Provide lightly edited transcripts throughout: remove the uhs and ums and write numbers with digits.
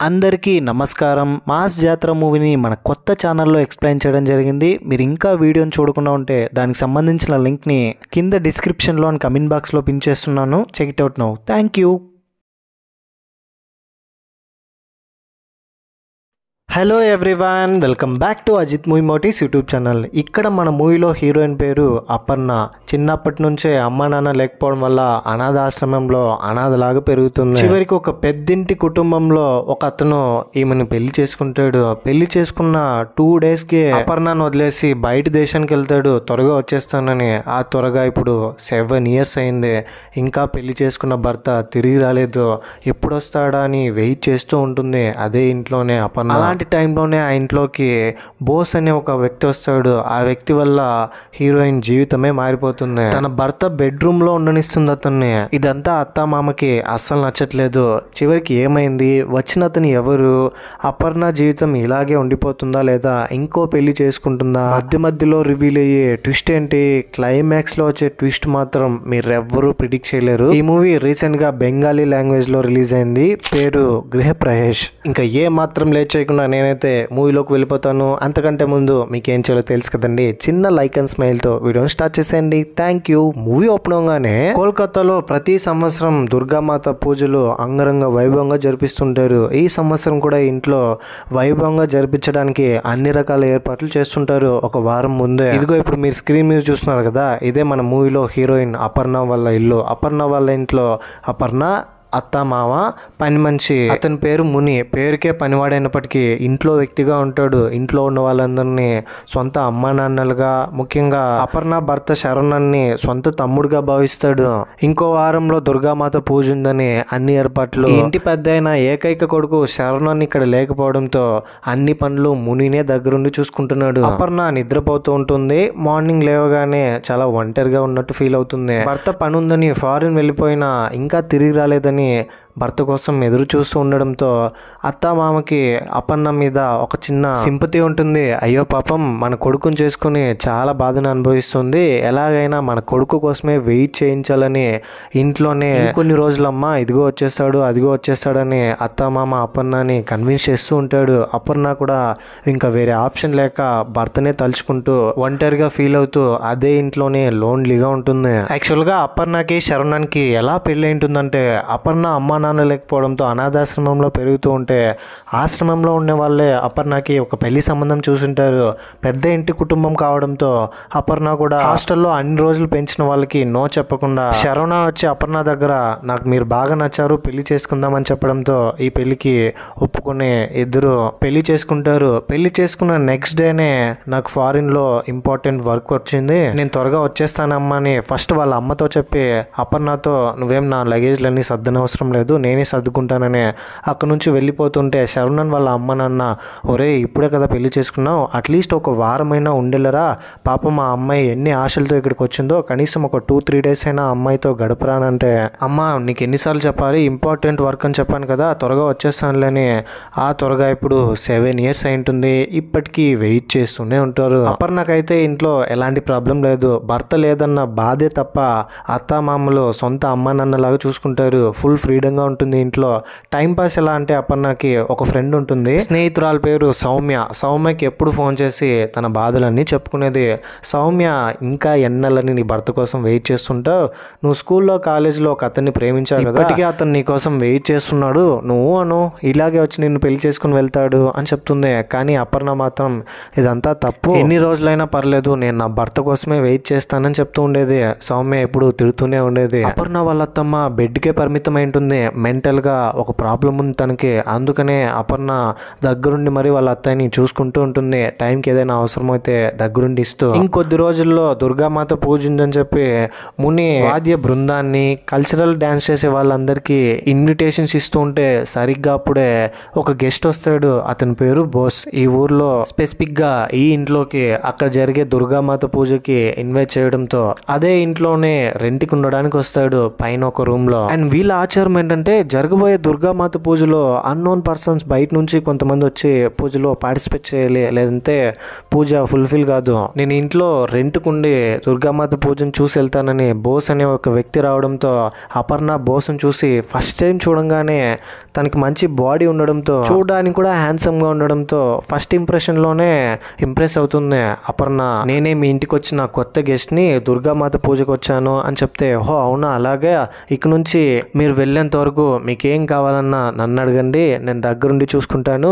అందరికీ నమస్కారం. మాస్ జాతర మూవీని మన కొత్త ఛానల్లో ఎక్స్ప్లెయిన్ చేయడం జరిగింది. మీరు ఇంకా వీడియోని చూడకుండా ఉంటే దానికి సంబంధించిన లింక్ని కింద డిస్క్రిప్షన్లో అండ్ కమెంట్ బాక్స్లో పిన్ చేస్తున్నాను. Check it out now. Thank you. Hello everyone, welcome back to Ajith movie మోటీస్ యూట్యూబ్ ఛానల్. ఇక్కడ మన మూవీలో హీరోయిన్ పేరు అపర్ణ. చిన్నప్పటి నుంచే అమ్మ నాన్న లేకపోవడం వల్ల అనాథాశ్రమంలో అనాథలాగా పెరుగుతుంది. చివరికి ఒక పెద్దింటి కుటుంబంలో ఒక అతను ఈమెను పెళ్లి చేసుకుంటాడు. పెళ్లి చేసుకున్న 2 daysకి అపర్ణను వదిలేసి బయట దేశానికి వెళ్తాడు. త్వరగా వచ్చేస్తానని. ఆ త్వరగా ఇప్పుడు 7 years అయింది. ఇంకా పెళ్లి చేసుకున్న భర్త తిరిగి రాలేదు. ఎప్పుడు వస్తాడా అని వెయిట్ చేస్తూ ఉంటుంది అదే ఇంట్లోనే అపర్ణ. అలాంటి టైంలోనే ఆ ఇంట్లోకి బోస్ అనే ఒక వ్యక్తి వస్తాడు. ఆ వ్యక్తి వల్ల హీరోయిన్ జీవితమే మారిపోతుంది. తన భర్త బెడ్రూమ్ లో ఉండనిస్తుంది అతన్ని. ఇదంతా అత్త మామకి అస్సలు నచ్చట్లేదు. చివరికి ఏమైంది, వచ్చిన అతను ఎవరు, అపర్ణ జీవితం ఇలాగే ఉండిపోతుందా లేదా ఇంకో పెళ్లి చేసుకుంటుందా, మధ్యలో రివీల్ అయ్యే ట్విస్ట్ ఏంటి, క్లైమాక్స్ లో వచ్చే ట్విస్ట్ మాత్రం మీరెవ్వరూ ప్రిడిక్ట్ చేయలేరు. ఈ మూవీ రీసెంట్ గా బెంగాలీ లాంగ్వేజ్ లో రిలీజ్ అయింది. పేరు గృహప్రవేశ్. ఇంకా ఏ మాత్రం లేట్ చేయకుండా నేనైతే మూవీలోకి వెళ్ళిపోతాను. అంతకంటే ముందు మీకు ఏం చేయాలో తెలుసు కదండి. చిన్న లైక్ అండ్ స్మైల్ తో వీడియోని స్టార్ట్ చేసేయండి. Thank you. మూవీ ఓపెన్ అవగానే కోల్కతాలో ప్రతి సంవత్సరం దుర్గామాత పూజలు అంగరంగ వైభవంగా జరిపిస్తుంటారు. ఈ సంవత్సరం కూడా ఇంట్లో వైభవంగా జరిపించడానికి అన్ని రకాల ఏర్పాట్లు చేస్తుంటారు ఒక వారం ముందే. ఇదిగో ఇప్పుడు మీరు స్క్రీన్ మీద చూస్తున్నారు కదా, ఇదే మన మూవీలో హీరోయిన్ అపర్ణ వాళ్ళ ఇల్లు. అపర్ణ వాళ్ళ ఇంట్లో అపర్ణ, అత్త, మామ, పని మనిషి. అతని పేరు ముని. పేరుకే పనివాడైనప్పటికీ ఇంట్లో వ్యక్తిగా ఉంటాడు. ఇంట్లో ఉన్న వాళ్ళందరినీ సొంత అమ్మా నాన్నలుగా, ముఖ్యంగా అపర్ణ భర్త శరణాన్ని సొంత తమ్ముడుగా భావిస్తాడు. ఇంకో వారంలో దుర్గామాత పూజ ఉందని అన్ని ఏర్పాట్లు. ఇంటి పెద్ద అయిన ఏకైక కొడుకు శరణాన్ని ఇక్కడ లేకపోవడంతో అన్ని పనులు మునినే దగ్గరుండి చూసుకుంటున్నాడు. అపర్ణ నిద్రపోతూ ఉంటుంది. మార్నింగ్ లేవగానే చాలా ఒంటరిగా ఉన్నట్టు ఫీల్ అవుతుంది. భర్త పని ఉందని ఫారిన్ వెళ్ళిపోయినా ఇంకా తిరిగి రాలేదని భర్త కోసం ఎదురు చూస్తూ ఉండడంతో అత్త మామకి అపర్ణ మీద ఒక చిన్న సింపతి ఉంటుంది. అయ్యో పాపం, మన కొడుకుని చేసుకుని చాలా బాధను అనుభవిస్తుంది, ఎలాగైనా మన కొడుకు కోసమే వెయిట్ చేయించాలని ఇంట్లోనే కొన్ని రోజులమ్మా ఇదిగో వచ్చేస్తాడు అదిగో వచ్చేస్తాడని అత్త మామ అపర్ణని కన్విన్స్ చేస్తూ ఉంటాడు. అపర్ణ కూడా ఇంకా వేరే ఆప్షన్ లేక భర్తనే తలుచుకుంటూ ఒంటరిగా ఫీల్ అవుతూ అదే ఇంట్లోనే లోన్లీగా ఉంటుంది. యాక్చువల్గా అపర్ణకి శరణానికి ఎలా పెళ్ళి ఉంటుందంటే, అపర్ణ అమ్మా నాన్న లేకపోవడంతో అనాథాశ్రమంలో పెరుగుతూ ఉంటే ఆశ్రమంలో ఉండే వాళ్ళే అపర్ణకి ఒక పెళ్లి సంబంధం చూసుంటారు. పెద్ద ఇంటి కుటుంబం కావడంతో అపర్ణ కూడా హాస్టల్లో అన్ని రోజులు పెంచిన వాళ్ళకి నో చెప్పకుండా శరవణ వచ్చి అపర్ణ దగ్గర నాకు మీరు బాగా నచ్చారు, పెళ్లి చేసుకుందామని చెప్పడంతో ఈ పెళ్లికి ఒప్పుకునే ఇద్దరు పెళ్లి చేసుకుంటారు. పెళ్లి చేసుకున్న నెక్స్ట్ డేనే నాకు ఫారిన్ లో ఇంపార్టెంట్ వర్క్ వచ్చింది, నేను త్వరగా వచ్చేస్తానమ్మా అని ఫస్ట్ వాళ్ళ అమ్మతో చెప్పి అపర్ణతో నువ్వేం నా లగేజ్లన్నీ సర్దనవసరం లేదు, నేనే సర్దుకుంటానని అక్కడ నుంచి వెళ్ళిపోతుంటే శరణన్ వాళ్ళ అమ్మ నాన్న, ఒరే ఇప్పుడే కదా పెళ్లి చేసుకున్నావు, అట్లీస్ట్ ఒక వారమైనా ఉండేలరా, పాపం మా అమ్మాయి ఎన్ని ఆశలతో ఇక్కడికి వచ్చిందో కనీసం ఒక 2-3 days అయినా అమ్మాయితో గడపరానంటే, అమ్మ నీకు ఎన్నిసార్లు చెప్పాలి, ఇంపార్టెంట్ వర్క్ అని చెప్పాను కదా, త్వరగా వచ్చేస్తానులేని. ఆ త్వరగా ఇప్పుడు 7 years అయి ఉంటుంది. ఇప్పటికీ వెయిట్ చేస్తూనే ఉంటారు. అపర్ణకైతే ఇంట్లో ఎలాంటి ప్రాబ్లం లేదు. భర్త లేదన్న బాధే తప్ప అత్త మామలు సొంత అమ్మ నాన్నలాగా చూసుకుంటారు. ఫుల్ ఫ్రీడంగా ఉంటుంది ఇంట్లో. టైం పాస్ ఎలా అంటే అపర్ణకి ఒక ఫ్రెండ్ ఉంటుంది, స్నేహితురాల పేరు సౌమ్య. సౌమ్యకి ఎప్పుడు ఫోన్ చేసి తన బాధలన్నీ చెప్పుకునేది. సౌమ్య, ఇంకా ఎన్నెలని నీ భర్త కోసం వెయిట్ చేస్తుంటావు, నువ్వు స్కూల్లో కాలేజీలో ఒక అతన్ని ప్రేమించావు కదా, ఇప్పటికీ అతను నీ కోసం వెయిట్ చేస్తున్నాడు, నువ్వు అను ఇలాగే వచ్చి నిన్ను పెళ్లి చేసుకుని వెళ్తాడు అని చెప్తుంది. కానీ అపర్ణ మాత్రం ఇదంతా తప్పు, ఎన్ని రోజులైనా పర్లేదు, నేను నా భర్త కోసమే వెయిట్ చేస్తానని చెప్తూ ఉండేది. సౌమ్య ఎప్పుడు తిడుతూనే ఉండేది. అపర్ణ వాళ్ళ అత్తమ్మ బెడ్కే పరిమితమై ఉంటుంది. మెంటల్ గా ఒక ప్రాబ్లం ఉంది తనకి. అందుకనే అపర్ణ దగ్గరుండి మరి వాళ్ళ అత్తయ్యని చూసుకుంటూ ఉంటుంది. టైంకి ఏదైనా అవసరమైతే దగ్గరుండి ఇస్తూ. ఇంకొద్ది రోజుల్లో దుర్గామాత పూజ ఉందని చెప్పి ముని వాద్య బృందాన్ని, కల్చరల్ డాన్స్ చేసే వాళ్ళందరికీ ఇన్విటేషన్స్ ఇస్తూ ఉంటే సరిగ్గా అప్పుడే ఒక గెస్ట్ వస్తాడు. అతని పేరు బోస్. ఈ ఊర్లో స్పెసిఫిక్ గా ఈ ఇంట్లోకి అక్కడ జరిగే దుర్గామాత పూజకి ఇన్వైట్ చేయడంతో అదే ఇంట్లోనే రెంట్కి ఉండడానికి వస్తాడు పైన ఒక రూమ్ లో. అండ్ వీళ్ళ ఆచారం ఏంటంటే ఏంటంటే జరగబోయే దుర్గామాత పూజలో అన్నోన్ పర్సన్స్ బయట నుంచి కొంతమంది వచ్చి పూజలో పార్టిసిపేట్ చేయాలి, లేదంటే పూజ ఫుల్ఫిల్ కాదు. నేను ఇంట్లో రెంట్కుండి దుర్గామాత పూజను చూసి వెళ్తానని బోస్ అనే ఒక వ్యక్తి రావడంతో అపర్ణ బోస్ని చూసి ఫస్ట్ టైం చూడంగానే తనకి మంచి బాడీ ఉండడంతో, చూడడానికి కూడా హ్యాండ్సమ్గా ఉండడంతో ఫస్ట్ ఇంప్రెషన్లోనే ఇంప్రెస్ అవుతుంది అపర్ణ. నేనే మీ ఇంటికి వచ్చిన కొత్త గెస్ట్ని, దుర్గామాత పూజకు వచ్చాను అని చెప్తే, ఓహో అవునా, అలాగే ఇక నుంచి మీరు వెళ్ళేంత వరకు మీకేం కావాలన్నా నన్ను అడగండి, నేను దగ్గరుండి చూసుకుంటాను.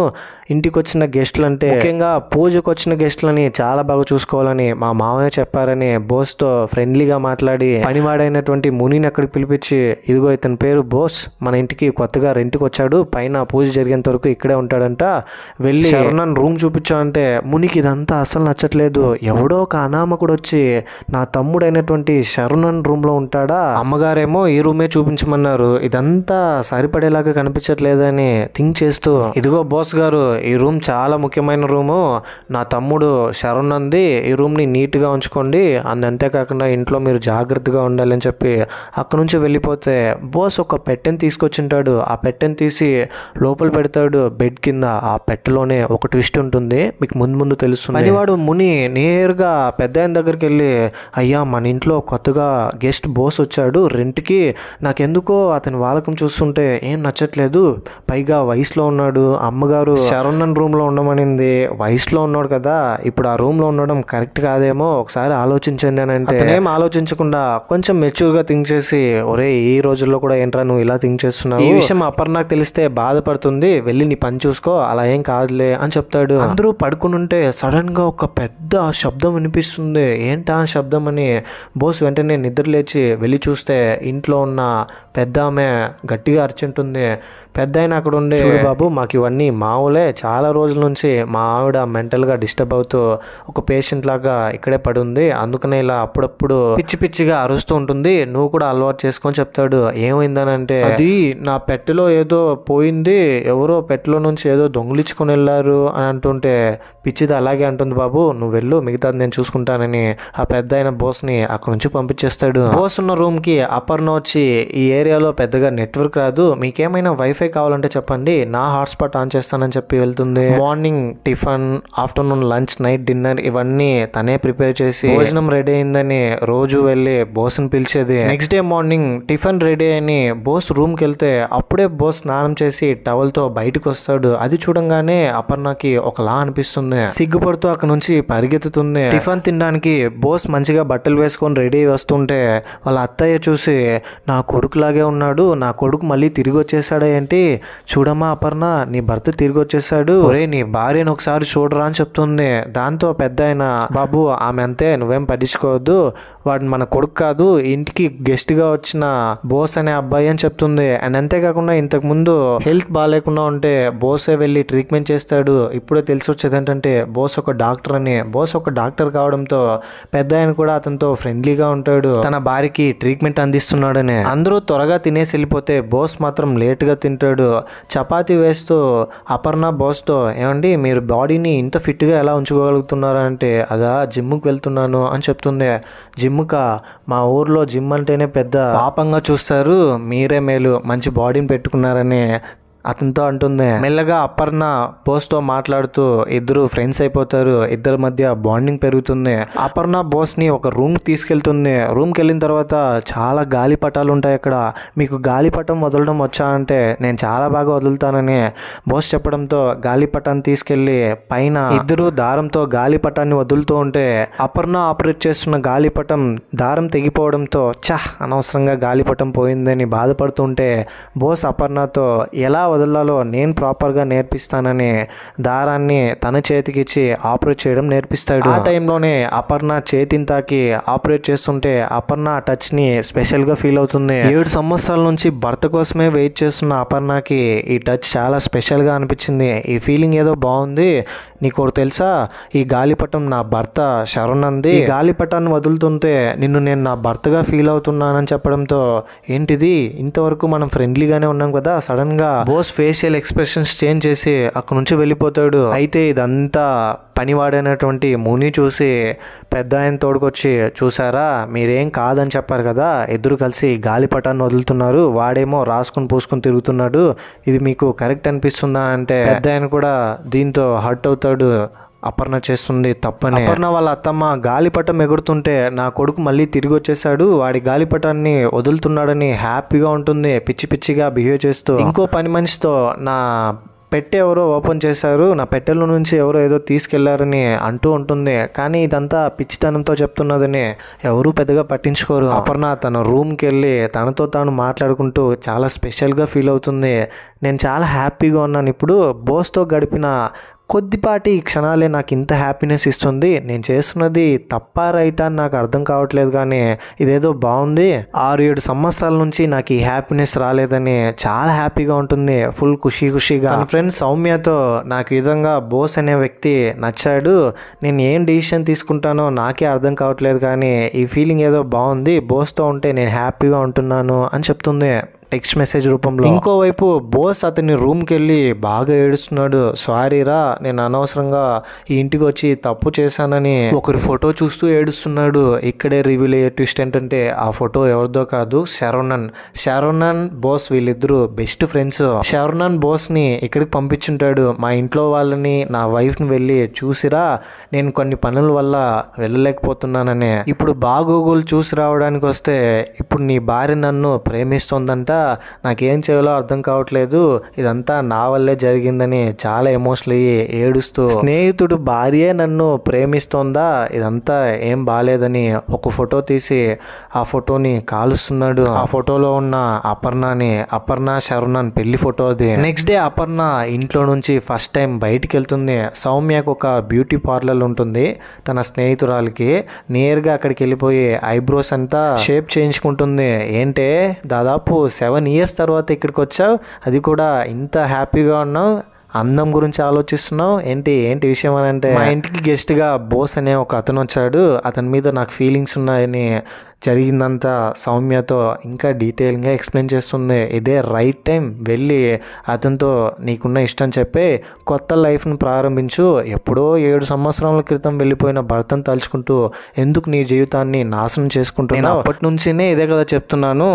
ఇంటికి వచ్చిన గెస్టులు అంటే ముఖ్యంగా పూజకు వచ్చిన గెస్టులని చాలా బాగా చూసుకోవాలని మా మామయ్య చెప్పారని బోస్తో ఫ్రెండ్లీగా మాట్లాడి పనివాడైనటువంటి మునిని అక్కడికి పిలిపించి, ఇదిగో ఇతని పేరు బోస్, మన ఇంటికి కొత్తగా రెంట్కి వచ్చాడు, పైన పూజ జరిగేంత వరకు ఇక్కడే ఉంటాడంట, వెళ్ళి శరణన్ రూమ్ చూపించా అంటే మునికి ఇదంతా అసలు నచ్చట్లేదు. ఎవడో ఒక అనామకుడు వచ్చి నా తమ్ముడైనటువంటి శరణన్ రూమ్లో ఉంటాడా, అమ్మగారేమో ఈ రూమే చూపించమన్నారు, ఇదంతా సరిపడేలాగా కనిపించట్లేదని థింక్ చేస్తూ, ఇదిగో బోస్ గారు ఈ రూమ్ చాలా ముఖ్యమైన రూము, నా తమ్ముడు శరణ్ది, ఈ రూమ్ని నీట్గా ఉంచుకోండి, అంతేకాకుండా ఇంట్లో మీరు జాగ్రత్తగా ఉండాలని చెప్పి అక్కడ నుంచి వెళ్ళిపోతే బోస్ ఒక పెట్టెని తీసుకొచ్చింటాడు. ఆ పెట్టెని తీసి లోపల పెడతాడు బెడ్ కింద. ఆ పెట్టెలోనే ఒక ట్విస్ట్ ఉంటుంది, మీకు ముందు తెలుస్తుంది. పనివాడు ముని నేరుగా పెద్ద ఆయన దగ్గరికి వెళ్ళి, అయ్యా మన ఇంట్లో కొత్తగా గెస్ట్ బోస్ వచ్చాడు రెంట్కి, నాకెందుకో అతని వాలకం చూస్తుంటే ఏం నచ్చట్లేదు, పైగా వయసులో ఉన్నాడు, అమ్మగారు శరణన్ రూమ్లో ఉండమనింది, వయసులో ఉన్నాడు కదా, ఇప్పుడు ఆ రూమ్లో ఉండడం కరెక్ట్ కాదేమో, ఒకసారి ఆలోచించండి అని అంటే ఏం ఆలోచించకుండా కొంచెం మెచ్యూర్గా థింక్ చేసి, ఒరే ఈ రోజుల్లో కూడా ఏంట్రా నువ్వు ఇలా థింక్ చేస్తున్నావు, ఈ విషయం అపర్ణకు తెలిస్తే బాధపడుతుంది, వెళ్ళి నీ పని చూసుకో, అలా ఏం కాదులే అని చెప్తాడు. అందరూ పడుకుని ఉంటే సడన్ గా ఒక పెద్ద శబ్దం వినిపిస్తుంది. ఏంటా శబ్దం అని బోస్ వెంటనే నిద్ర లేచి వెళ్ళి చూస్తే ఇంట్లో ఉన్న పెద్ద ఆమె గట్టిగా అరిచుంటుంది. పెద్ద ఆయన అక్కడ ఉండే, చూడు బాబు మాకు ఇవన్నీ మామూలే, చాలా రోజుల నుంచి మా ఆవిడ మెంటల్గా డిస్టర్బ్ అవుతూ ఒక పేషెంట్ లాగా ఇక్కడే పడి ఉంది, అందుకనే ఇలా అప్పుడప్పుడు పిచ్చిగా అరుస్తూ ఉంటుంది, నువ్వు కూడా అలవాటు చేసుకొని చెప్తాడు. ఏమైందనంటే, అది నా పెట్టెలో ఏదో పోయింది, ఎవరో పెట్టెలో నుంచి ఏదో దొంగిలించుకొని వెళ్ళారు అని అంటుంటే, పిచ్చిది అలాగే అంటుంది బాబు, నువ్వు వెళ్ళు, మిగతాది నేను చూసుకుంటానని ఆ పెద్ద అయిన బోస్ని అక్కడ నుంచి పంపించేస్తాడు. బోస్ ఉన్న రూమ్కి అపర్ణ వచ్చి, ఈ ఏరియాలో పెద్దగా నెట్వర్క్ రాదు, మీకేమైనా వైఫై కావాలంటే చెప్పండి, నా హాట్స్పాట్ ఆన్ చేస్తానని చెప్పి వెళ్తుంది. Morning tiffin, afternoon lunch, night dinner ఇవన్నీ తనే ప్రిపేర్ చేసి, భోజనం రెడీ అయిందని రోజు వెళ్ళి బోస్ని పిలిచేది. Next day morning tiffin ready అని బోస్ రూమ్కి వెళ్తే అప్పుడే బోస్ స్నానం చేసి టవల్తో బయటకు వస్తాడు. అది చూడంగానే అపర్ణకి ఒకలా అనిపిస్తుంది, సిగ్గుపడుతూ అక్కడ నుంచి పరిగెత్తుతుంది. టిఫిన్ తినడానికి బోస్ మంచిగా బట్టలు వేసుకొని రెడీ వస్తుంటే వాళ్ళ అత్తయ్య చూసి, నా కొడుకులాగే ఉన్నాడు, నా కొడుకు మళ్ళీ తిరిగి వచ్చేసాడా ఏంటి, చూడమ్మా అపర్ణ నీ భర్త తిరిగి వచ్చేసాడు, ఒరే నీ భార్యను ఒకసారి చూడరా అని చెప్తుంది. దాంతో పెద్ద ఆయన, బాబు ఆమె అంతే, నువ్వేం పట్టించుకోవద్దు, వాడు మన కొడుకు కాదు, ఇంటికి గెస్ట్ గా వచ్చిన బోస్ అనే అబ్బాయి అని చెప్తుంది. అండ్ అంతేకాకుండా ఇంతకు ముందు హెల్త్ బాగాలేకుండా ఉంటే బోసే వెళ్ళి ట్రీట్మెంట్ చేస్తాడు. ఇప్పుడే తెలిసి వచ్చేది ఏంటంటే బోస్ ఒక డాక్టర్ అని. బోస్ ఒక డాక్టర్ కావడంతో పెద్ద ఆయన కూడా అతనితో ఫ్రెండ్లీగా ఉంటాడు, తన భార్యకి ట్రీట్మెంట్ అందిస్తున్నాడని. అందరూ త్వరగా తినేసి వెళ్ళిపోతే బోస్ మాత్రం లేట్గా తింటాడు. చపాతీ వేస్తూ అపర్ణ బోస్తో, ఏమండి మీరు బాడీని ఇంత ఫిట్గా ఎలా ఉంచుకోగలుగుతున్నారు అంటే, అదా జిమ్కి వెళ్తున్నాను అని చెప్తుంది. జిమ్కా, మా ఊర్లో జిమ్ అంటేనే పెద్ద పాపంగా చూస్తారు, మీరే మేలు మంచి బాడీని పెట్టుకున్నారని అతనితో అంటుంది. మెల్లగా అపర్ణ బోస్తో మాట్లాడుతూ ఇద్దరు ఫ్రెండ్స్ అయిపోతారు, ఇద్దరి మధ్య బాండింగ్ పెరుగుతుంది. అపర్ణ బోస్ని ఒక రూమ్కి తీసుకెళ్తుంది. రూమ్కి వెళ్ళిన తర్వాత చాలా గాలిపటాలు ఉంటాయి అక్కడ, మీకు గాలిపటం వదలడం వచ్చా అంటే, నేను చాలా బాగా వదులుతానని బోస్ చెప్పడంతో గాలిపటాన్ని తీసుకెళ్లి పైన ఇద్దరు దారంతో గాలిపటాన్ని వదులుతూ ఉంటే అపర్ణ ఆపరేట్ చేస్తున్న గాలిపటం దారం తెగిపోవడంతో అనవసరంగా గాలిపటం పోయిందని బాధపడుతుంటే బోస్ అపర్ణతో ఎలా వదలాలో నేను ప్రాపర్గా నేర్పిస్తానని దారాన్ని తన చేతికిచ్చి ఆపరేట్ చేయడం నేర్పిస్తాడు. ఆ టైంలోనే అపర్ణ చేతిని తాకి ఆపరేట్ చేస్తుంటే అపర్ణ ఆ టచ్ని స్పెషల్గా ఫీల్ అవుతుంది. 7 సంవత్సరాల నుంచి భర్త కోసమే వెయిట్ చేస్తున్న అపర్ణకి ఈ టచ్ చాలా స్పెషల్గా అనిపించింది. ఈ ఫీలింగ్ ఏదో బాగుంది, నీకు తెలుసా, ఈ గాలిపటం నా భర్త శరణ్ది, ఈ గాలిపటాన్ని వదులుతుంటే నిన్ను నేను నా భర్తగా ఫీల్ అవుతున్నానని చెప్పడంతో, ఏంటిది ఇంతవరకు మనం ఫ్రెండ్లీగానే ఉన్నాం కదా, సడన్ గా బోస్ ఫేషియల్ ఎక్స్ప్రెషన్స్ చేంజ్ చేసి అక్కడ నుంచి వెళ్ళిపోతాడు. అయితే ఇదంతా పనివాడైనటువంటి ముని చూసి పెద్ద ఆయన తోడుకొచ్చి, చూసారా మీరేం కాదని చెప్పారు కదా, ఇద్దరు కలిసి గాలిపటాన్ని వదులుతున్నారు, వాడేమో రాసుకుని పూసుకుని తిరుగుతున్నాడు, ఇది మీకు కరెక్ట్ అనిపిస్తుందా అంటే పెద్ద ఆయన కూడా దీంతో హర్ట్ అవుతాడు. అపర్ణ చేస్తుంది తప్పని. అపర్ణ వాళ్ళ అత్తమ్మ గాలిపటం ఎగురుతుంటే నా కొడుకు మళ్ళీ తిరిగి వచ్చేసాడు, వాడి గాలిపటాన్ని వదులుతున్నాడని హ్యాపీగా ఉంటుంది, పిచ్చి పిచ్చిగా బిహేవ్ చేస్తూ. ఇంకో పని మనిషితో నా పెట్టె ఎవరో ఓపెన్ చేశారు, నా పెట్టెలో నుంచి ఎవరో ఏదో తీసుకెళ్లారని అంటూ ఉంటుంది. కానీ ఇదంతా పిచ్చితనంతో చెప్తున్నదని ఎవరూ పెద్దగా పట్టించుకోరు. అపర్ణ తన రూమ్కి వెళ్ళి తనతో తాను మాట్లాడుకుంటూ చాలా స్పెషల్గా ఫీల్ అవుతుంది. నేను చాలా హ్యాపీగా ఉన్నాను, ఇప్పుడు బోస్తో గడిపిన కొద్దిపాటి క్షణాలే నాకు ఇంత హ్యాపీనెస్ ఇస్తుంది, నేను చేస్తున్నది తప్పా రైటా అని నాకు అర్థం కావట్లేదు, కానీ ఇదేదో బాగుంది, 6-7 సంవత్సరాల నుంచి నాకు ఈ హ్యాపీనెస్ రాలేదని చాలా హ్యాపీగా ఉంటుంది, ఫుల్ ఖుషీగా. తన ఫ్రెండ్ సౌమ్యతో నాకు ఈ విధంగా బోస్ అనే వ్యక్తి నచ్చాడు, నేను ఏం డిసిషన్ తీసుకుంటానో నాకే అర్థం కావట్లేదు, కానీ ఈ ఫీలింగ్ ఏదో బాగుంది, బోస్తో ఉంటే నేను హ్యాపీగా ఉంటున్నాను అని చెప్తుంది టెక్స్ట్ మెసేజ్ రూపంలో. ఇంకోవైపు బోస్ అతని రూమ్కి వెళ్ళి బాగా ఏడుస్తున్నాడు, సారీరా నేను అనవసరంగా ఈ ఇంటికి వచ్చి తప్పు చేశానని ఒకరి ఫోటో చూస్తూ ఏడుస్తున్నాడు. ఇక్కడే రివీల్ అయ్యే ట్విస్ట్ ఏంటంటే ఆ ఫోటో ఎవరిదో కాదు, శరణన్ బోస్ వీళ్ళిద్దరూ బెస్ట్ ఫ్రెండ్స్. శరణన్ బోస్ని ఇక్కడికి పంపించుంటాడు, మా ఇంట్లో వాళ్ళని నా వైఫ్ని వెళ్ళి చూసిరా, నేను కొన్ని పనుల వల్ల వెళ్ళలేకపోతున్నానని. ఇప్పుడు బాగోగులు చూసి రావడానికి వస్తే ఇప్పుడు నీ భార్య నన్ను ప్రేమిస్తోందంట, నాకేం చేయాలో అర్థం కావట్లేదు, ఇదంతా నా వల్లే జరిగిందని చాలా ఎమోషనల్ అయ్యి ఏడుస్తూ, స్నేహితుడు భార్యే నన్ను ప్రేమిస్తోందా, ఇదంతా ఏం బాలేదని ఒక ఫోటో తీసి ఆ ఫోటోని కాలుస్తున్నాడు. ఆ ఫోటోలో ఉన్న అపర్ణ శరణన్ పెళ్లి ఫోటో అది. నెక్స్ట్ డే అపర్ణ ఇంట్లో నుంచి ఫస్ట్ టైం బయటికి వెళ్తుంది. సౌమ్యకు ఒక బ్యూటీ పార్లర్ ఉంటుంది తన స్నేహితురాలకి, నేరుగా అక్కడికి వెళ్ళిపోయి ఐబ్రోస్ అంతా షేప్ చేయించుకుంటుంది. ఏంటే దాదాపు 7 years తర్వాత ఇక్కడికి వచ్చావు, అది కూడా ఇంత హ్యాపీగా ఉన్నావు, అందం గురించి ఆలోచిస్తున్నావు ఏంటి విషయం అని అంటే, మా ఇంటికి గెస్ట్గా బోస్ అనే ఒక అతను వచ్చాడు, అతని మీద నాకు ఫీలింగ్స్ ఉన్నాయని జరిగిందంతా సౌమ్యతో ఇంకా డీటెయిల్గా ఎక్స్ప్లెయిన్ చేస్తుంది. ఇదే రైట్ టైం, వెళ్ళి అతనితో నీకున్న ఇష్టం చెప్పి కొత్త లైఫ్ని ప్రారంభించు, ఎప్పుడో 7 సంవత్సరాల క్రితం వెళ్ళిపోయిన భర్తను తలుచుకుంటూ ఎందుకు నీ జీవితాన్ని నాశనం చేసుకుంటున్నావు, అప్పటి నుంచినే ఇదే కదా చెప్తున్నాను,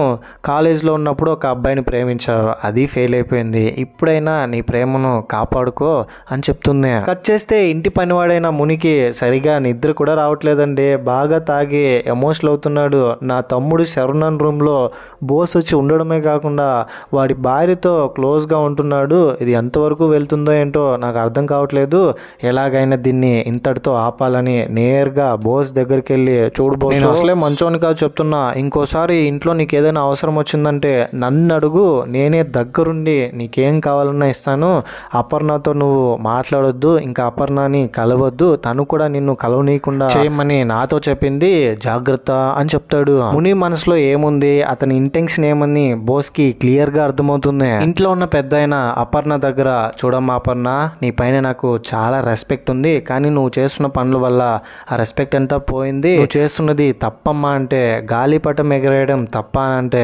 కాలేజ్లో ఉన్నప్పుడు ఒక అబ్బాయిని ప్రేమించావు, అది ఫెయిల్ అయిపోయింది, ఇప్పుడైనా నీ ప్రేమను కాపాడుకో అని చెప్తుంది. కట్ చేస్తే ఇంటి పనివాడైన మునికి సరిగా నిద్ర కూడా రావట్లేదండి, బాగా తాగి ఎమోషనల్ అవుతున్నాడు. నా తమ్ముడు శరణన్ రూమ్లో బోస్ వచ్చి ఉండడమే కాకుండా వాడి భార్యతో క్లోజ్గా ఉంటున్నాడు, ఇది ఎంతవరకు వెళ్తుందో ఏంటో నాకు అర్థం కావట్లేదు, ఎలాగైనా దీన్ని ఇంతటితో ఆపాలని నేరుగా బోస్ దగ్గరికి వెళ్ళి, చూడు బోస్ నేను అసలే మంచోని కాదు చెప్తున్నా, ఇంకోసారి ఇంట్లో నీకు ఏదైనా అవసరం వచ్చిందంటే నన్ను అడుగు, నేనే దగ్గరుండి నీకేం కావాలన్నా ఇస్తాను, అపర్ణతో నువ్వు మాట్లాడొద్దు, ఇంకా అపర్ణని కలవద్దు, తను కూడా నిన్ను కలవనీయకుండా చేయమని నాతో చెప్పింది, జాగ్రత్త అని చెప్తాడు. ముని మనసులో ఏముంది, అతని ఇంటెన్షన్ ఏమని బోస్కి క్లియర్గా అర్థమవుతుంది. ఇంట్లో ఉన్న పెద్ద ఆయన అపర్ణ దగ్గర, చూడమ్మా అపర్ణ, నీ పైన నాకు చాలా రెస్పెక్ట్ ఉంది, కానీ నువ్వు చేస్తున్న పనుల వల్ల ఆ రెస్పెక్ట్ అంతా పోయింది, నువ్వు చేస్తున్నది తప్పమ్మా అంటే, గాలిపటం ఎగరేయడం తప్ప అంటే,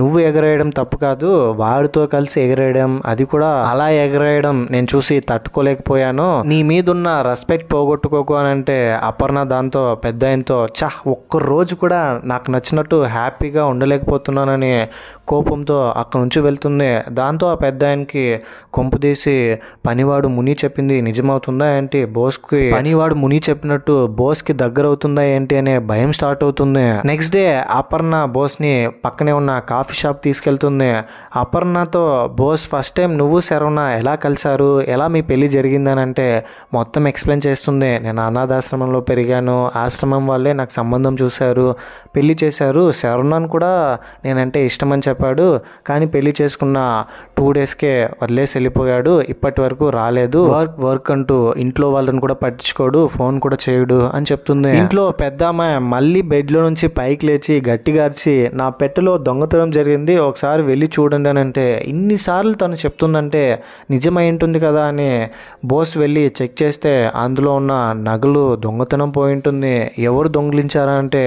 నువ్వు ఎగరేయడం తప్పు కాదు, వాడితో కలిసి ఎగరేయడం, అది కూడా అలా ఎగరేయడం నేను చూసి తట్టుకోలేకపోయాను, నీ మీదున్న రెస్పెక్ట్ పోగొట్టుకోకు అని అంటే, అపర్ణ దాంతో పెద్ద ఆయనతో ఒక్కరోజు కూడా నాకు నచ్చినట్టు హ్యాపీగా ఉండలేకపోతున్నానని కోపంతో అక్కడి నుంచి వెళ్తుంది. దాంతో ఆ పెద్ద ఆయనకి కొంపు తీసి, పనివాడు ముని చెప్పింది నిజమవుతుందా ఏంటి, బోస్కి పనివాడు ముని చెప్పినట్టు బోస్కి దగ్గర అవుతుందా ఏంటి అనే భయం స్టార్ట్ అవుతుంది. నెక్స్ట్ డే అపర్ణ బోస్ని పక్కనే ఉన్న కాఫీ షాప్ తీసుకెళ్తుంది. అపర్ణతో బోస్ ఫస్ట్ టైం నువ్వు శరవణ ఎలా కలిశారు, ఎలా మీ పెళ్లి జరిగిందని అంటే మొత్తం ఎక్స్ప్లెయిన్ చేస్తుంది. నేను అనాథాశ్రమంలో పెరిగాను, ఆశ్రమం వాళ్ళే నాకు సంబంధం చూశారు, పెళ్లి చేశారు, శరణన్ కూడా నేనంటే ఇష్టమని చెప్పాడు, కానీ పెళ్లి చేసుకున్న 2 daysకే వదిలేసి వెళ్ళిపోయాడు, ఇప్పటి వరకు రాలేదు, వర్క్ అంటూ ఇంట్లో వాళ్ళని కూడా పట్టించుకోడు, ఫోన్ కూడా చేయడు అని చెప్తుంది. ఇంట్లో పెద్ద అమ్మాయి మళ్ళీ బెడ్లో నుంచి పైకి లేచి గట్టిగా అరిచి, నా పెట్టెలో దొంగతనం జరిగింది, ఒకసారి వెళ్ళి చూడండి అని అంటే, ఇన్నిసార్లు తను చెప్తుందంటే నిజమై ఉంటుంది కదా అని బోస్ వెళ్ళి చెక్ చేస్తే అందులో ఉన్న నగలు దొంగతనం పోయి ఉంటుంది. ఎవరు దొంగిలించారా అంటే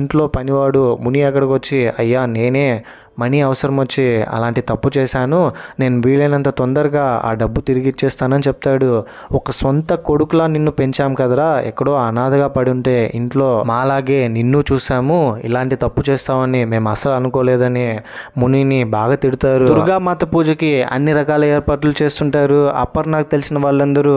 ఇంట్లో ఇంట్లో పనివాడు ముని అక్కడికి వచ్చి, అయ్యా నేనే మనీ అవసరం వచ్చి అలాంటి తప్పు చేశాను, నేను వీలైనంత తొందరగా ఆ డబ్బు తిరిగి ఇచ్చేస్తానని చెప్తాడు. ఒక సొంత కొడుకులా నిన్ను పెంచాం కదరా, ఎక్కడో అనాథగా పడి ఉంటే ఇంట్లో మాలాగే నిన్ను చూసాము, ఇలాంటి తప్పు చేస్తామని మేము అసలు అనుకోలేదని మునిని బాగా తిడతారు. దుర్గామాత పూజకి అన్ని రకాల ఏర్పాట్లు చేస్తుంటారు. అపర్ణకు తెలిసిన వాళ్ళందరూ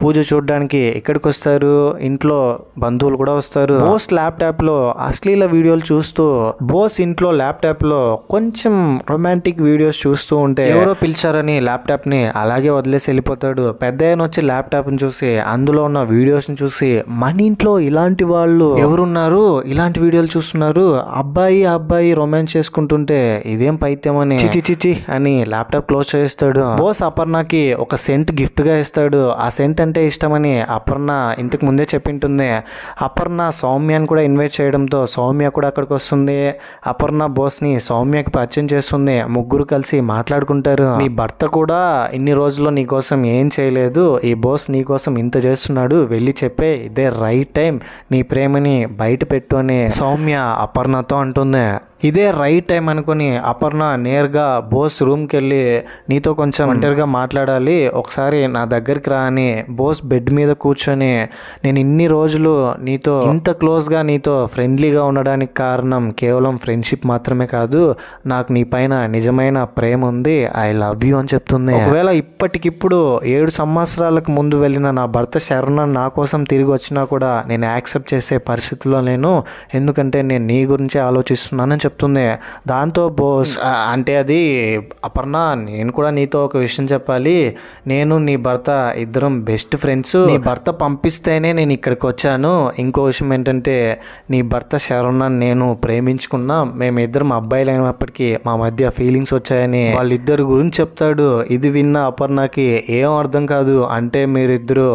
పూజ చూడడానికి ఇక్కడికి వస్తారు. ఇంట్లో బంధువులు కూడా వస్తారు. బోస్ ల్యాప్టాప్లో అశ్లీల వీడియోలు చూస్తూ, బోస్ ఇంట్లో ల్యాప్టాప్లో కొంచెం రొమాంటిక్ వీడియోస్ చూస్తూ ఉంటే ఎవరో పిలిచారని ల్యాప్టాప్ని అలాగే వదిలేసి వెళ్ళిపోతాడు. పెద్ద ఆయన వచ్చి ల్యాప్టాప్ని చూసి అందులో ఉన్న వీడియోస్ని చూసి, మన ఇంట్లో ఇలాంటి వాళ్ళు ఎవరున్నారు, ఇలాంటి వీడియోలు చూస్తున్నారు, అబ్బాయి రొమాన్స్ చేసుకుంటుంటే ఇదేం పైత్యమని చిచి అని ల్యాప్టాప్ క్లోజ్ చేస్తాడు. బోస్ అపర్ణకి ఒక సెంట్ గిఫ్ట్గా ఇస్తాడు. ఆ సెంట్ అంటే ఇష్టమని అపర్ణ ఇంతకు ముందే చెప్పింటుంది. అపర్ణ సౌమ్యని కూడా ఇన్వైట్ చేయడంతో సౌమ్య కూడా అక్కడికి వస్తుంది. అపర్ణ బోస్ని సౌమ్యకి పరిచయం చేస్తుంది. ముగ్గురు కలిసి మాట్లాడుకుంటారు. నీ భర్త కూడా ఇన్ని రోజుల్లో నీకోసం ఏం చేయలేదు, ఈ బోస్ నీకోసం ఇంత చేస్తున్నాడు, వెళ్ళి చెప్పే, ఇదే రైట్ టైం, నీ ప్రేమని బయట పెట్టు అని సౌమ్య అపర్ణతో అంటుంది. ఇదే రైట్ టైం అనుకుని అపర్ణ నేరుగా బోస్ రూమ్కి వెళ్ళి, నీతో కొంచెం ఒంటరిగా మాట్లాడాలి, ఒకసారి నా దగ్గరికి రా అని బోస్ బెడ్ మీద కూర్చొని, నేను ఇన్ని రోజులు నీతో ఇంత క్లోజ్గా నీతో ఫ్రెండ్లీగా ఉండడానికి కారణం కేవలం ఫ్రెండ్షిప్ మాత్రమే కాదు, నాకు నీ పైన నిజమైన ప్రేమ ఉంది, ఐ లవ్ యూ అని చెప్తుంది. ఒకవేళ ఇప్పటికిప్పుడు 7 సంవత్సరాలకు ముందు వెళ్ళిన నా భర్త శరణ్ నా కోసం తిరిగి వచ్చినా కూడా నేను యాక్సెప్ట్ చేసే పరిస్థితిలో లేను, ఎందుకంటే నేను నీ గురించే ఆలోచిస్తున్నానని చెప్తుంది. దాంతో బోస్, అంటే అది అపర్ణ, నేను కూడా నీతో ఒక విషయం చెప్పాలి, నేను నీ భర్త ఇద్దరం బెస్ట్ ఫ్రెండ్స్, నీ భర్త పంపిస్తేనే నేను ఇక్కడికి వచ్చాను, ఇంకో విషయం ఏంటంటే నీ భర్త శరణ్ నేను ప్రేమించుకున్నా, మేమిద్దరం అబ్బాయిలు అయినప్పటికీ మా మధ్య ఫీలింగ్స్ వచ్చాయని వాళ్ళిద్దరు గురించి చెప్తాడు. ఇది విన్న అపర్ణకి ఏం అర్థం కాదు. అంటే మీరిద్దరు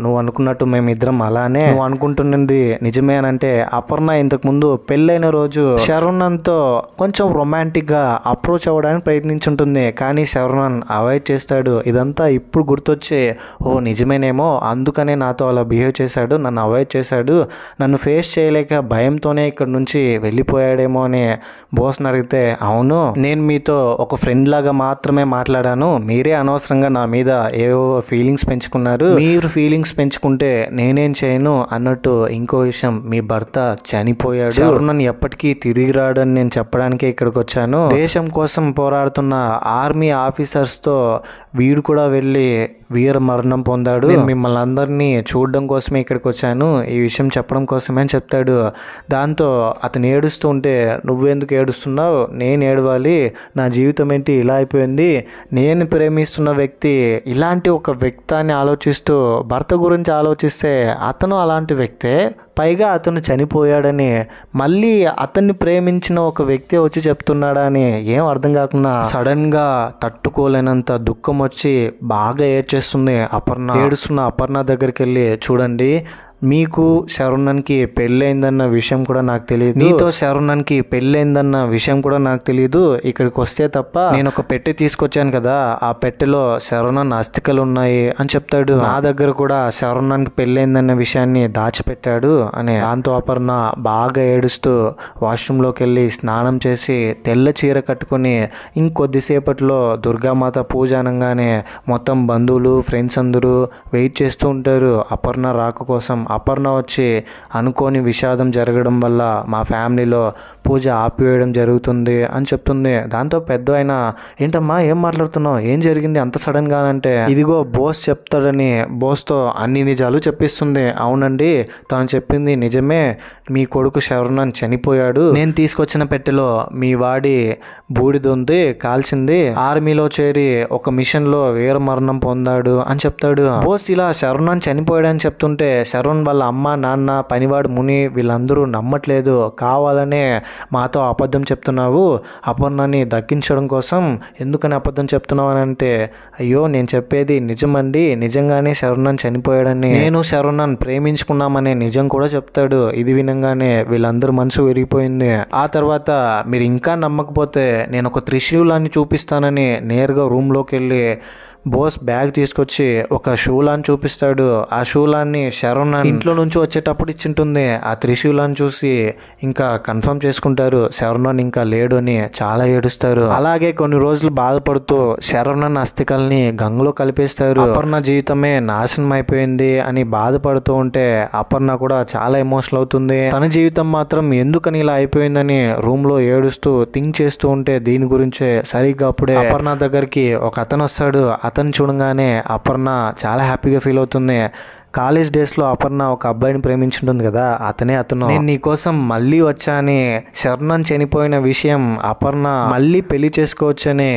నువ్వు అనుకున్నట్టు మేమిద్దరం అలానే, నువ్వు అనుకుంటున్నది నిజమే అని అంటే, అపర్ణ ఇంతకు ముందు పెళ్ళైన రోజు శరణ్ తో కొంచెం రొమాంటిక్ గా అప్రోచ్ అవ్వడానికి ప్రయత్నించుంటుంది, కానీ శరణ్ అవాయిడ్ చేస్తాడు. ఇదంతా ఇప్పుడు గుర్తొచ్చే, ఓ నిజమేనేమో, అందుకనే నాతో అలా బిహేవ్ చేశాడు, నన్ను అవాయిడ్ చేశాడు, నన్ను ఫేస్ చేయలేక భయంతోనే ఇక్కడ నుంచి వెళ్ళిపోయాడేమో అని బోస్ని అడిగితే, అవును నేను మీతో ఒక ఫ్రెండ్ లాగా మాత్రమే మాట్లాడాను, మీరే అనవసరంగా నా మీద ఏవో ఫీలింగ్స్ పెంచుకున్నారు, మీరు ఫీలింగ్స్ పెంచుకుంటే నేనేం చేయను అన్నట్టు. ఇంకో విషయం, మీ భర్త చనిపోయాడు, శరణ్ ఎప్పటికీ తిరిగి రాడని నేను చెప్పడానికే ఇక్కడికి వచ్చాను, దేశం కోసం పోరాడుతున్న ఆర్మీ ఆఫీసర్స్తో వీడు కూడా వెళ్ళి వీర మరణం పొందాడు, నేను మిమ్మల్ని అందరినీ చూడడం కోసమే ఇక్కడికి వచ్చాను, ఈ విషయం చెప్పడం కోసమే అని చెప్తాడు. దాంతో అతను ఏడుస్తూ ఉంటే, నువ్వెందుకు ఏడుస్తున్నావు, నేను ఏడవాలి, నా జీవితం ఏంటి ఇలా అయిపోయింది, నేను ప్రేమిస్తున్న వ్యక్తి ఇలాంటి ఒక వ్యక్తి అని ఆలోచిస్తూ భర్త గురించి ఆలోచిస్తే అతను అలాంటి వ్యక్తే, పైగా అతను చనిపోయాడని మళ్ళీ అతన్ని ప్రేమించిన ఒక వ్యక్తి వచ్చి చెప్తున్నాడా అని ఏం అర్థం కాకుండా సడన్ గా తట్టుకోలేనంత దుఃఖం వచ్చి బాగా ఏడ్చేస్తుంది అపర్ణ. ఏడుస్తున్న అపర్ణ దగ్గరికి వెళ్ళి, చూడండి మీకు శరణ్కి పెళ్ళైందన్న విషయం కూడా నాకు తెలియదు, నీతో శరణ్కి పెళ్ళైందన్న విషయం కూడా నాకు తెలియదు, ఇక్కడికి వస్తే తప్ప నేను ఒక పెట్టె తీసుకొచ్చాను కదా, ఆ పెట్టెలో శరణ్ అస్థికలు ఉన్నాయి అని చెప్తాడు. నా దగ్గర కూడా శరణ్కి పెళ్ళైందన్న విషయాన్ని దాచిపెట్టాడు అని. దాంతో అపర్ణ బాగా ఏడుస్తూ వాష్రూమ్లోకి వెళ్ళి స్నానం చేసి తెల్ల చీర కట్టుకొని ఇంకొద్దిసేపట్లో దుర్గామాత పూజ అనగానే మొత్తం బంధువులు ఫ్రెండ్స్ అందరూ వెయిట్ చేస్తూ ఉంటారు అపర్ణ రాక కోసం. అపర్ణ వచ్చి అనుకోని విషాదం జరగడం వల్ల మా ఫ్యామిలీలో పూజ ఆపివేయడం జరుగుతుంది అని చెప్తుంది. దాంతో పెద్ద ఆయన, ఏంటమ్మా ఏం మాట్లాడుతున్నావు, ఏం జరిగింది అంత సడన్గా అంటే, ఇదిగో బోస్ చెప్తాడని బోస్తో అన్ని నిజాలు చెప్పిస్తుంది. అవునండి, తను చెప్పింది నిజమే, మీ కొడుకు శరణ్ చనిపోయాడు, నేను తీసుకొచ్చిన పెట్టెలో మీ వాడి బూడిదుంది కాల్చింది, ఆర్మీలో చేరి ఒక మిషన్లో వీర మరణం పొందాడు అని చెప్తాడు. బోస్ ఇలా శరణ్ చనిపోయాడని చెప్తుంటే శరణ్ వాళ్ళ అమ్మ నాన్న పనివాడు ముని వీళ్ళందరూ నమ్మట్లేదు, కావాలనే మాతో అబద్ధం చెప్తున్నావు, అపర్ణని దక్కించడం కోసం ఎందుకని అబద్ధం చెప్తున్నావు అని అంటే, అయ్యో నేను చెప్పేది నిజమండి, నిజంగానే శరణ్ చనిపోయాడని, నేను శరణ్ ప్రేమించుకున్నామనే నిజం కూడా చెప్తాడు. ఇది వినంగానే వీళ్ళందరూ మనసు విరిగిపోయింది. ఆ తర్వాత మీరు ఇంకా నమ్మకపోతే నేను ఒక త్రిశూలాన్ని చూపిస్తానని నేరుగా రూమ్లోకి వెళ్ళి బోస్ బ్యాగ్ తీసుకొచ్చి ఒక షూలాన్ని చూపిస్తాడు. ఆ షూలాన్ని శరణ్ ఇంట్లో నుంచి వచ్చేటప్పుడు ఇచ్చింటుంది. ఆ త్రిశూలాన్ని చూసి ఇంకా కన్ఫర్మ్ చేసుకుంటారు శరణ్ ఇంకా లేడు అని. చాలా ఏడుస్తారు. అలాగే కొన్ని రోజులు బాధపడుతూ శరణ్ అస్థికల్ని గంగలో కలిపేస్తారు. అపర్ణ జీవితమే నాశనం అయిపోయింది అని బాధపడుతూ ఉంటే అపర్ణ కూడా చాలా ఎమోషనల్ అవుతుంది. తన జీవితం మాత్రం ఎందుకని ఇలా అయిపోయిందని రూమ్ లో ఏడుస్తూ థింక్ చేస్తూ ఉంటే దీని గురించే సరిగ్గా అప్పుడే అపర్ణ దగ్గరికి ఒక అతను వస్తాడు. అతను చూడగానే అపర్ణ చాలా హ్యాపీగా ఫీల్ అవుతుంది. కాలేజ్ డేస్లో అపర్ణ ఒక అబ్బాయిని ప్రేమించుంటుంది కదా, అతనే అతను. నేను నీకోసం మళ్ళీ వచ్చా అని శరణ్ చనిపోయిన విషయం అపర్ణ మళ్ళీ పెళ్లి చేసుకోవచ్చని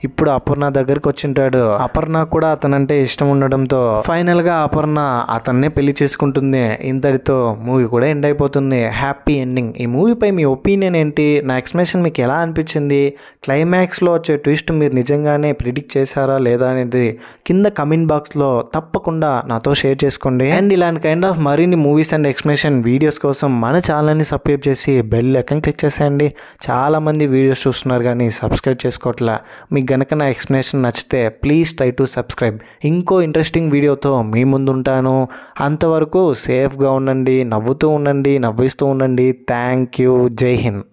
ఇప్పుడు అపర్ణ దగ్గరికి వచ్చింటాడు. అపర్ణ కూడా అతనంటే ఇష్టం ఉండడంతో ఫైనల్ గా అపర్ణ అతన్నే పెళ్లి చేసుకుంటుంది. ఇంతటితో మూవీ కూడా ఎండ్ అయిపోతుంది. Happy ending. ఈ మూవీపై మీ ఒపీనియన్ ఏంటి? నా ఎక్స్ప్లెనేషన్ మీకు ఎలా అనిపించింది? క్లైమాక్స్లో వచ్చే ట్విస్ట్ మీరు నిజంగానే ప్రిడిక్ట్ చేశారా లేదా అనేది కింద కమెంట్ బాక్స్లో తప్పకుండా నాతో షేర్ చేసుకోండి. అండ్ ఇలాంటి కైండ్ ఆఫ్ మరిన్ని మూవీస్ అండ్ ఎక్స్ప్లెనేషన్ వీడియోస్ కోసం మన ఛానల్ని సబ్స్క్రైబ్ చేసి బెల్ ఐకాన్ క్లిక్ చేసేయండి. చాలామంది వీడియోస్ చూస్తున్నారు కానీ సబ్స్క్రైబ్ చేసుకోవట్లా. మీకు గనక నా ఎక్స్ప్లెనేషన్ నచ్చితే ప్లీజ్ ట్రై టు సబ్స్క్రైబ్. ఇంకో ఇంట్రెస్టింగ్ వీడియోతో మీ ముందు ఉంటాను. అంతవరకు సేఫ్గా ఉండండి, నవ్వుతూ ఉండండి, నవ్విస్తూ ఉండండి. Thank you. జై హింద్.